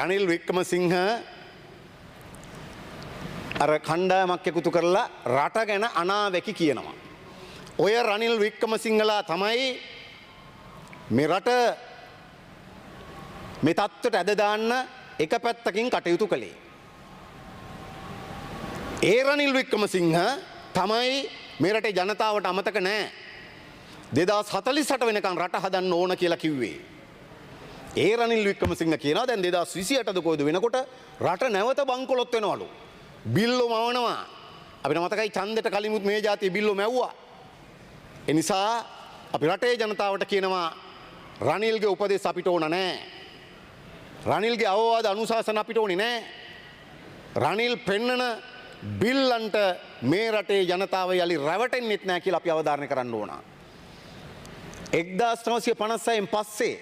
රනිල් වික්‍රමසිංහ අර කණ්ඩායමක් එකතු කරලා රට ගැන අනාවැකි කියනවා. ඔය රනිල් වික්‍රමසිංහලා තමයි මේ රට මේ තත්ත්වයට ඇද දාන්න එක පැත්තකින් කටයුතු කළේ. ඒ රනිල් වික්‍රමසිංහ තමයි මේ රටේ ජනතාවට අමතක නැහැ. 2048 වෙනකන් රට හදන්න ඕන කියලා කිව්වේ. ඒ රනිල් වික්‍රමසිංහ කියනවා දැන් 2028ද කොයිද වෙනකොට රට නැවත බංකොලොත් වෙනවලු. බිල්ලෝ මවනවා. අපිට මතකයි ඡන්දෙට කලිමුත් මේ જાතිය බිල්ලෝ මැව්වා. ඒ නිසා අපි රටේ ජනතාවට කියනවා රනිල්ගේ උපදෙස් අපිට ඕන නැහැ. රනිල්ගේ අවවාද අනුශාසන අපිට ඕනේ නැහැ. රනිල් පෙන්නන බිල්ලන්ට මේ රටේ ජනතාව යලි රැවටෙන්නෙත් නැහැ කියලා අපි අවධාරණය කරන්න ඕන. 1956න් පස්සේ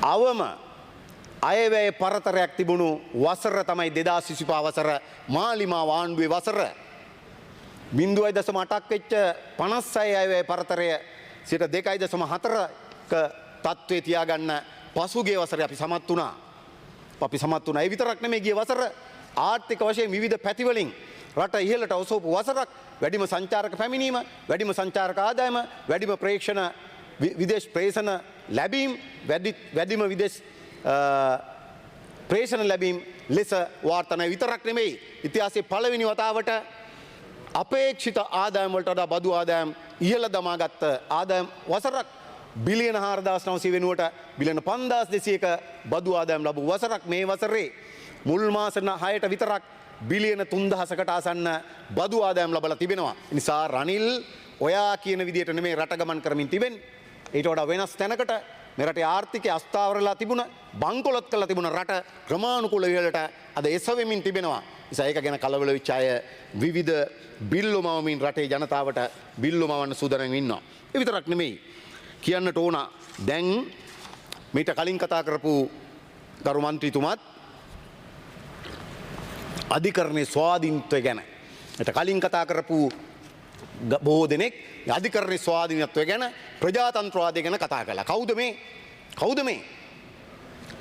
අවම අයවැය පරතරයක් තිබුණු වසර තමයි 2025 වසර මාලිමාව ආණ්ඩුවේ වසර. 0.8ක් වෙච්ච 56 අයවැය පරතරය 2.4ක තත්ත්වයේ තියාගන්න පසුගිය වසරේ අපි සමත් වුණා. ඒ විතරක් නෙමෙයි ගිය වසර ආර්ථික වශයෙන් විවිධ පැතිවලින් රට ඉහළට ඔසවපු වසරක්. වැඩිම සංචාරක පැමිණීම, වැඩිම සංචාරක ආදායම, වැඩිම ප්‍රේක්ෂණ විදේශ ප්‍රේෂණ ලැබීම්, වැඩිම විදේශ ප්‍රේෂණ ලැබීම් ලෙස වාර්තා විතරක් නෙමෙයි ඉතිහාසයේ පළවෙනි වතාවට අපේක්ෂිත ආදායම් වලට වඩා බදු ආදායම් ඉහළ දමාගත්ත ආදායම් වසරක්. බිලියන 4900 වෙනුවට බිලියන 5200ක බදු ආදායම් ලැබුව වසරක් මේ වසරේ. මුල් මාස 6ට විතරක් බිලියන 3000කට ආසන්න බදු ආදායම් ලැබලා තිබෙනවා. නිසා රනිල් ඔයා කියන විදියට නෙමෙයි රට ගමන් කරමින් තිබෙන්නේ. ඊට වඩා වෙනස් තැනකට මේ රටේ ආර්ථිකය අස්ථාවරලා තිබුණ, බංකොලොත් කරලා තිබුණ රට ක්‍රමානුකූල විදිහට අද එසවෙමින් තිබෙනවා. නිසා ඒක ගැන කලබල වෙච්ච අය විවිධ බිල්ලෝ මවමින් රටේ ජනතාවට බිල්ලෝ මවන්න සූදානම් ඉන්නවා. ඒ විතරක් නෙමෙයි කියන්නට ඕන දැන් මීට කලින් කතා කරපු ගරු මන්ත්‍රීතුමත් අධිකරණයේ ස්වාධීනත්වය ගැන ඊට කලින් කතා කරපු බොහෝ දෙනෙක් අධිකරණයේ ස්වාධීනත්වය ගැන ප්‍රජාතන්ත්‍රවාදය ගැන කතා කළා. කවුද මේ?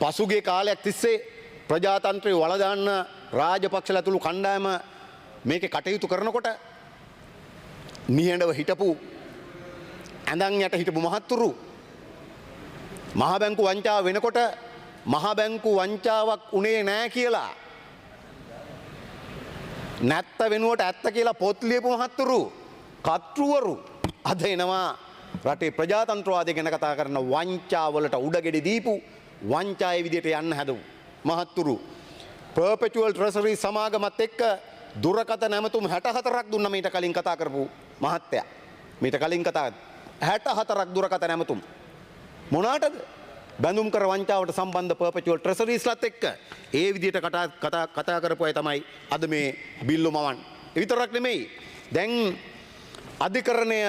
පසුගිය කාලයක් තිස්සේ ප්‍රජාතන්ත්‍රය වළදාන්න රාජපක්ෂලා ඇතුළු කණ්ඩායම මේකේ කටයුතු කරනකොට නිහඬව හිටපු ඇඳන් යට හිටපු මහත්තුරු මහ බැංකු වංචාව වෙනකොට මහ බැංකු වංචාවක් උනේ නැහැ කියලා නැත්ත වෙනුවට ඇත්ත කියලා පොත් ලියපු මහත්තුරු කර්තෘවරු අද එනවා රටේ ප්‍රජාතන්ත්‍රවාදය ගැන කතා කරන වංචාවලට උඩගෙඩි දීපු වංචාවේ විදියට යන්න හැදවු මහත්තුරු perpetual treasury සමාගමත් එක්ක දුරකථන නැමතුම් 64ක් දුන්න මීට කලින් කතා කරපු මහත්තයා. මීට කලින් කතා 64ක් දුරකථන නැමතුම් මොනකටද? බැඳුම් කර වංචාවට සම්බන්ධ perpetual treasuries-ලත් එක්ක ඒ විදියට කතා කරපු අය තමයි අද මේ බිල්ලෝ මවන්නේ. ඒ විතරක් නෙමෙයි දැන් අධිකරණය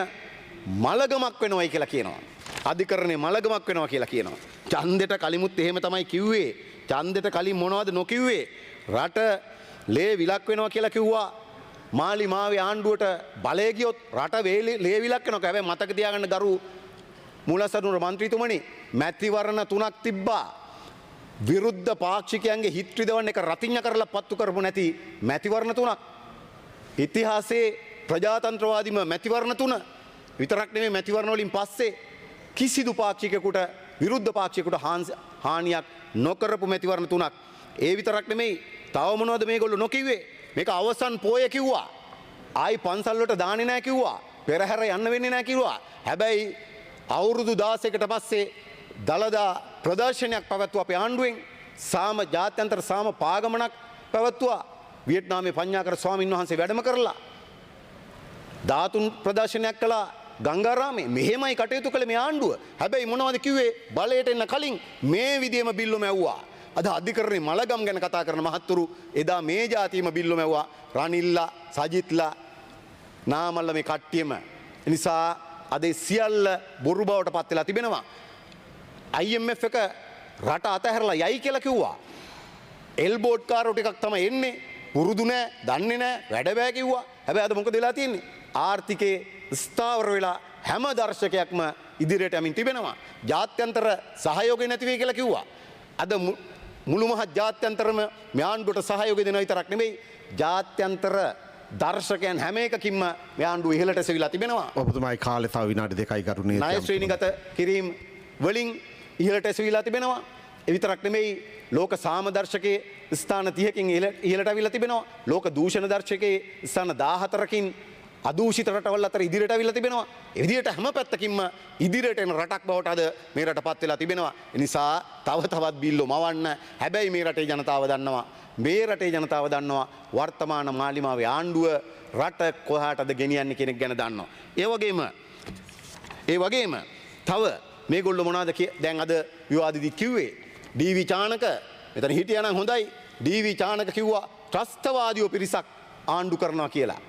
මලගමක් වෙනවයි කියලා කියනවා. අධිකරණය මලගමක් වෙනවා කියලා කියනවා. ඡන්දෙට කලිමුත් එහෙම තමයි කිව්වේ. ඡන්දෙට කලින් මොනවද නොකිව්වේ? රට ලේ විලක් වෙනවා කියලා කිව්වා. මාලිමාවේ ආණ්ඩුවට බලය ගියොත් රට ලේ විලක් වෙනවා. හැබැයි මතක තියාගන්න ගරු මූලසතුරු මන්ත්‍රීතුමනි මැතිවරණ 3ක් තිබ්බා. විරුද්ධ පාක්ෂිකයන්ගේ හිත් රිදවන්න එක රතිඤ්ඤ කරලා පත්තු කරපු නැති මැතිවරණ 3ක්. ඉතිහාසයේ ප්‍රජාතන්ත්‍රවාදීම මැතිවරණ 3 විතරක් නෙමෙයි මැතිවරණ වලින් පස්සේ කිසිදු පාක්ෂිකයෙකුට විරුද්ධ පාක්ෂිකයෙකුට හානියක් නොකරපු මැතිවරණ 3ක්. ඒ විතරක් නෙමෙයි තව මොනවද මේගොල්ලෝ නොකිව්වේ? මේක අවසන් පෝය කිව්වා. ආයි පන්සල් වලට දාන්නේ නැහැ කිව්වා. පෙරහැර යන්න වෙන්නේ නැහැ කිව්වා. හැබැයි අවුරුදු 16කට පස්සේ දලදා ප්‍රදර්ශනයක් පැවැත්වුවා අපේ ආණ්ඩුවෙන්. ජාත්‍යන්තර සාම පාගමනක් පැවැත්වුවා. වියට්නාමයේ පඤ්ඤාකර ස්වාමින් වහන්සේ වැඩම කරලා ධාතුන් ප්‍රදර්ශනයක් කළා ගංගාරාමේ. මෙහෙමයි කටයුතු කළේ මේ ආණ්ඩුව. හැබැයි මොනවද කිව්වේ? බලයට එන්න කලින් මේ විදියම බිල්ලෝ මැව්වා. අද අධිකරණේ මලගම් ගැන කතා කරන මහත්තුරු එදා මේ જાතියම බිල්ලෝ මැව්වා. රනිල්ලා, සජිත්ලා, නාමල්ල මේ කට්ටියම. නිසා අද සියල්ල බොරු බවට පත් වෙලා තිබෙනවා. IMF එක රට අතහැරලා යයි කියලා කිව්වා. එල්බෝඩ් කාරෝ ටිකක් තමයි එන්නේ. පුරුදු නැහැ, දන්නේ නැහැ, වැඩ බෑ කිව්වා. හැබැයි අද මොකද වෙලා තියෙන්නේ? ආර්ථිකේ ස්ථාවර වෙලා හැම දර්ශකයක්ම ඉදිරියට යමින් තිබෙනවා. ජාත්‍යන්තර සහයෝගය නැති වෙයි කියලා කිව්වා. අද මුළු මහත් ජාත්‍යන්තරම මේ ආණ්ඩුවට සහයෝගය දෙනවා විතරක් නෙමෙයි ජාත්‍යන්තර දර්ශකයන් හැම එකකින්ම මේ ආණ්ඩුව ඉහළට එසවිලා තිබෙනවා. ඔබතුමායි කාලේ තව විනාඩි 2යි ගරුණීය. ණය ශ්‍රේණිගත කිරීම වලින් ඉහළට එසවිලා තිබෙනවා. ඒ විතරක් නෙමෙයි ලෝක සාම දර්ශකයේ ස්ථාන 30කින් ඉහළට අවිලා තිබෙනවා. ලෝක දූෂණ දර්ශකයේ ස්ථාන 14කින් අදූෂිත රටවල් අතර ඉදිරියට අවිලා තිබෙනවා. ඒ විදිහට හැම පැත්තකින්ම ඉදිරියට එන රටක් බවට අද මේ රටපත් වෙලා තිබෙනවා. ඒ නිසා තව තවත් බිල්ලෝ මවන්න. හැබැයි මේ රටේ ජනතාව දන්නවා. මේ රටේ ජනතාව දන්නවා වර්තමාන මාලිමාවේ ආණ්ඩුව රට කොහාටද ගෙනියන්නේ කෙනෙක් ගැන දන්නවා. ඒ වගේම තව මේගොල්ලෝ මොනවද දැන් අද විවාදෙදි කිව්වේ ඩීවී චානක මෙතන හිටියා නම් හොඳයි. ඩීවී චානක කිව්වා ත්‍රස්තවාදීව පිරිසක් ආණ්ඩු කරනවා කියලා.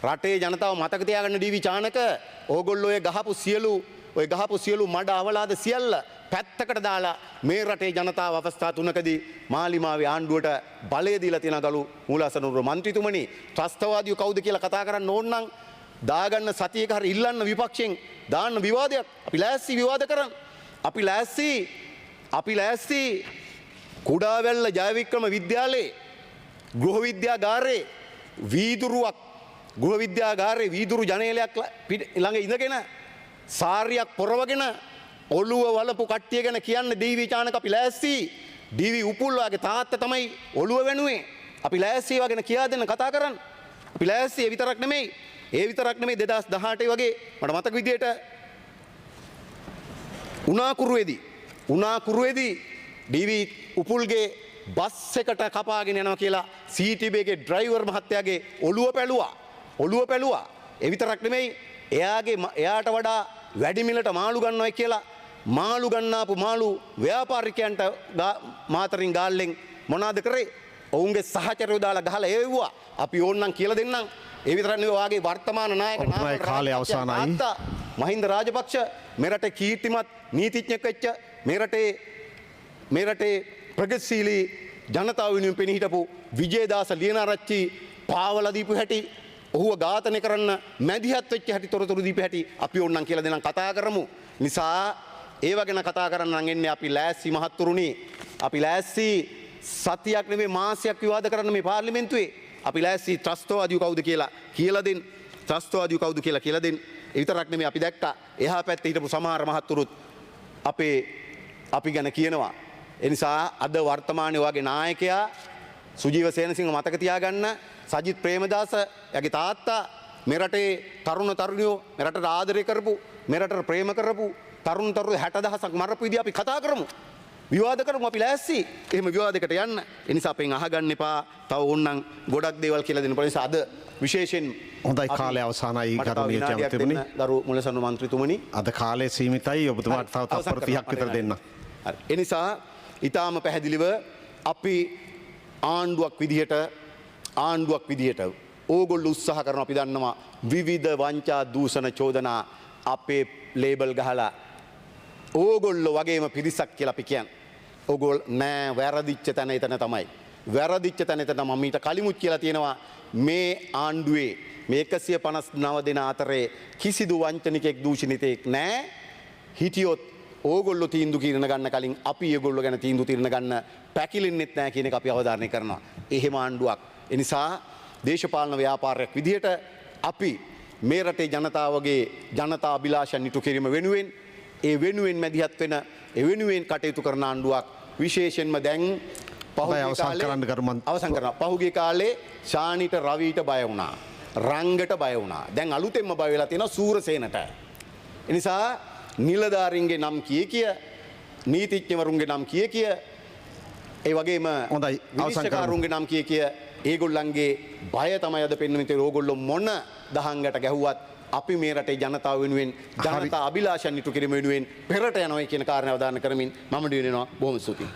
රටේ ජනතාව මතක තියාගන්න ඩීවී චානක ඕගොල්ලෝ ඔය ගහපු සියලු මඩ අවලාද සියල්ල පැත්තකට දාලා මේ රටේ ජනතාව අවස්ථා තුනකදී මාලිමාවේ ආණ්ඩුවට බලය දීලා තියෙන ගලු මූලාසනරුව මන්ත්‍රීතුමනි ත්‍රස්තවාදීව කවුද කියලා කතා කරන්න ඕන නම් දාගන්න සතියක හරි ඉල්ලන්න විපක්ෂයෙන් දාන්න විවාදයක් අපි ලෑස්ති විවාද කරන්න. අපි ලෑස්ති කුඩාවැල්ල ජයවික්‍රම විද්‍යාලයේ ගෘහ විද්‍යාගාරයේ වීදුරු ජනේලයක් ළඟ ඉඳගෙන සාරියක් පොරවගෙන ඔළුව වලපු කට්ටිය ගැන කියන්න ඩීවී චානක අපි ලෑස්ති. ඩීවී උපුල්ලාගේ තාත්තා තමයි ඔළුව වෙනුවේ. අපි ලෑස්ති ඒවා ගැන කියා දෙන්න කතා කරන්න. අපි ලෑස්ති ඒ විතරක් නෙමෙයි 2018 වගේ මට මතක විදියට උනාකුරුවේදී ඩීවී උපුල්ගේ බස් එකට කපාගෙන යනවා කියලා සීටීබීගේ ඩ්‍රයිවර් මහත්තයාගේ ඔළුව පැලුවා. ඒ විතරක් නෙමෙයි එයාට වඩා වැඩි මිලට මාළු ගන්නවයි කියලා මාළු ගන්නාපු මාළු ව්‍යාපාරිකයන්ට මාතරින් ගාල්ලෙන් මොනවද කරේ? ඔවුන්ගේ සහචරයෝ දාලා ගහලා එව්වා. අපි ඕන්නම් කියලා දෙන්නම්. ඒ විතරක් නෙවෙයි වාගේ වර්තමාන නායක කාලය අවසానයි. මහින්ද රාජපක්ෂ මෙරට කීර්තිමත් නීතිඥයෙක් වෙච්ච මෙරටේ ප්‍රගතිශීලී ජනතාව වෙනුවෙන් පෙනී හිටපු විජේදාස ලියනාරච්චි පාවලා දීපු හැටි ඔහුව ඝාතනය කරන්න මැදිහත් වෙච්ච හැටි තොරතුරු දීපු හැටි අපි ඕන්නම් කියලා දෙනම් කතා කරමු. නිසා ඒව ගැන කතා කරන්න නම් එන්නේ අපි ලෑස්ති මහත්තුරුනි. අපි ලෑස්ති සතියක් නෙමෙයි මාසයක් විවාද කරන්න මේ පාර්ලිමේන්තුවේ. අපි ලෑස්ති ත්‍රස්තවාදීව කවුද කියලා දෙන්න. ත්‍රස්තවාදීව කවුද කියලා දෙන්න. ඒ විතරක් නෙමෙයි අපි දැක්කා එහා පැත්තේ හිටපු සමහර මහත්තුරුත් අපි ගැන කියනවා. ඒ නිසා අද වර්තමානයේ වගේ නායකයා සුජීව සේනසිංහ මතක තියාගන්න සජිත් ප්‍රේමදාස යගේ තාත්තා මෙරටේ තරුණ තරුණියෝ මෙරටට ආදරය කරපු මෙරටට ප්‍රේම කරපු තරුණ 60,000ක් මරපු විදිහ අපි කතා කරමු. විවාද කරමු අපි ලෑස්ති. එහෙම විවාදයකට යන්න. ඒ නිසා අපෙන් අහගන්න එපා. තව ඕන්නම් ගොඩක් දේවල් කියලා දෙන්න. ඒ නිසා අද විශේෂයෙන් හොඳයි කාලය අවසానයි ගරුණීය ජනතුමනි. ගරු මුලසනු මන්ත්‍රීතුමනි. අද කාලය සීමිතයි. ඔබතුමාට තව තත්පර 30ක් විතර දෙන්න. හරි. ඒ නිසා ඊටාම පැහැදිලිව අපි ආණ්ඩුවක් විදිහට ඕගොල්ලෝ උත්සාහ කරනවා. අපි දන්නවා විවිධ වංචා දූෂණ චෝදනා අපේ ලේබල් ගහලා ඕගොල්ලෝ වගේම පිරිසක් කියලා අපි කියන්නේ. ඕගොල්ලෝ නෑ වැරදිච්ච තැන එතන තමයි. වැරදිච්ච තැන එතන මම ඊට කලිමුත් කියලා තියෙනවා මේ ආණ්ඩුවේ මේ 159 දෙනා අතරේ කිසිදු වංචනිකෙක් දූෂණිතෙක් නෑ. හිටියොත් ඕගොල්ලෝ තීන්දුව කිරණ ගන්න කලින් අපි ඒගොල්ලෝ ගැන තීන්දුව තිරණ ගන්න පැකිලෙන්නෙත් නෑ කියන එක අපි අවධාරණය කරනවා. එහෙම ආණ්ඩුවක්. ඒ නිසා දේශපාලන ව්‍යාපාරයක් විදිහට අපි මේ රටේ ජනතාවගේ ජනතා අභිලාෂයන් ඉටු කිරීම වෙනුවෙන් වෙනුවෙන් මැදිහත් වෙන වෙනුවෙන් කටයුතු කරන ආණ්ඩුවක් විශේෂයෙන්ම දැන් අවසන් කරනවා. පහුගිය කාලේ ශානිට රවිට බය වුණා. රංගට බය වුණා. දැන් අලුතෙන්ම බය වෙලා තියෙනවා සූරසේනට. ඒ නිසා නිලධාරීන්ගේ නම් කිය නීතිඥවරුන්ගේ නම් කිය ඒ වගේම හොඳයි විනිශ්චයකාරුන්ගේ නම් කිය ඒගොල්ලන්ගේ බය තමයි අද පෙන්වන්නේ. ඕගොල්ලෝ මොන දහංගට ගැහුවත් අපි මේ රටේ ජනතාව වෙනුවෙන් ජනතා අභිලාෂයන් ඉටු කිරීම වෙනුවෙන් පෙරට යනවා කියන කාරණාව දාන්න කරමින් මම දිනනවා. බොහොම ස්තුතියි.